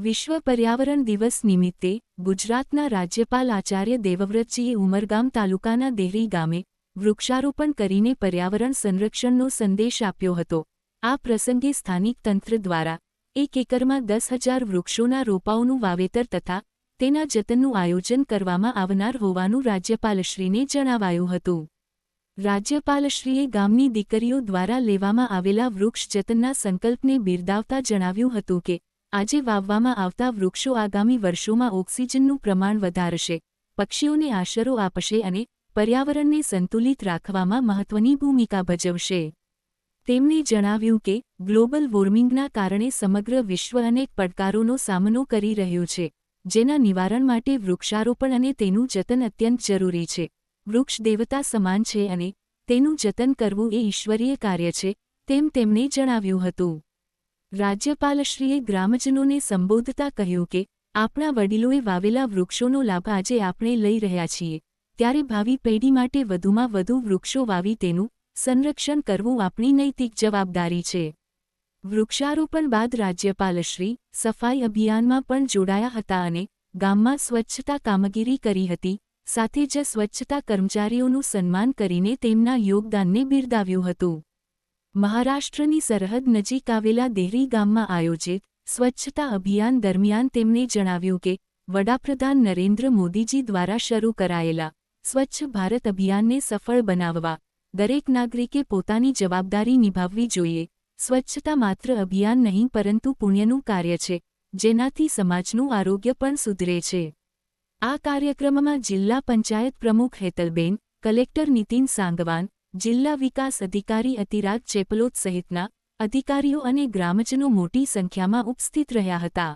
વિશ્વ પર્યાવરણ દિવસ નિમિત્તે ગુજરાતના રાજ્યપાલ આચાર્ય દેવવ્રતજીએ ઉમરગામ તાલુકાના દેહરી ગામે વૃક્ષારોપણ કરીને પર્યાવરણ સંરક્ષણનો સંદેશ આપ્યો હતો। આ પ્રસંગે સ્થાનિક તંત્ર દ્વારા 1 એકરમાં 10,000 વૃક્ષોના રોપાઓનું વાવેતર તથા તેના જતનનું આયોજન કરવામાં આવનાર હોવાનું રાજ્યપાલશ્રીને જણાવાયું હતું। રાજ્યપાલશ્રીએ ગામની દીકરીઓ દ્વારા લેવામાં આવેલા વૃક્ષ જતનના સંકલ્પને બિરદાવતા જણાવ્યું હતું કે આજે વાવવામાં આવતા વૃક્ષો આગામી વર્ષોમાં ઓક્સિજનનું પ્રમાણ વધારશે, પક્ષીઓને આશરો આપશે અને પર્યાવરણને સંતુલિત રાખવામાં મહત્વની ભૂમિકા ભજવશે। તેમણે જણાવ્યું કે ગ્લોબલ વોર્મિંગના કારણે સમગ્ર વિશ્વ અનેક પડકારોનો સામનો કરી રહ્યું છે, જેના નિવારણ માટે વૃક્ષારોપણ અને તેનું જતન અત્યંત જરૂરી છે। વૃક્ષ દેવતા સમાન છે અને તેનું જતન કરવું એ ઈશ્વરીય કાર્ય છે, તેમ તેમણે જણાવ્યું હતું। રાજ્યપાલશ્રીએ ગ્રામજનોને સંબોધતા કહ્યું કે આપણા વડીલોએ વાવેલા વૃક્ષોનો લાભ આજે આપણે લઈ રહ્યા છીએ, ત્યારે ભાવિ પેઢી માટે વધુમાં વધુ વૃક્ષો વાવી તેનું સંરક્ષણ કરવું આપણી નૈતિક જવાબદારી છે। વૃક્ષારોપણ બાદ રાજ્યપાલશ્રી સફાઈ અભિયાનમાં પણ જોડાયા હતા અને ગામમાં સ્વચ્છતા કામગીરી કરી હતી, સાથે જ સ્વચ્છતા કર્મચારીઓનું સન્માન કરીને તેમના યોગદાનને બિરદાવ્યું હતું। મહારાષ્ટ્રની સરહદ નજીક આવેલા દેહરી ગામમાં આયોજિત સ્વચ્છતા અભિયાન દરમિયાન તેમણે જણાવ્યું કે વડાપ્રધાન નરેન્દ્ર મોદીજી દ્વારા શરૂ કરાયેલા સ્વચ્છ ભારત અભિયાનને સફળ બનાવવા દરેક નાગરિકે પોતાની જવાબદારી નિભાવવી જોઈએ। સ્વચ્છતા માત્ર અભિયાન નહીં પરંતુ પુણ્યનું કાર્ય છે, જેનાથી સમાજનું આરોગ્ય પણ સુધરે છે। આ કાર્યક્રમમાં જિલ્લા પંચાયત પ્રમુખ હેતલબેન, કલેક્ટર નીતિન સાંગવાન, જિલ્લા વિકાસ અધિકારી અતિરાજ ચેપલોત સહિતના અધિકારીઓ અને ગ્રામજનો મોટી સંખ્યામાં ઉપસ્થિત રહ્યા હતા।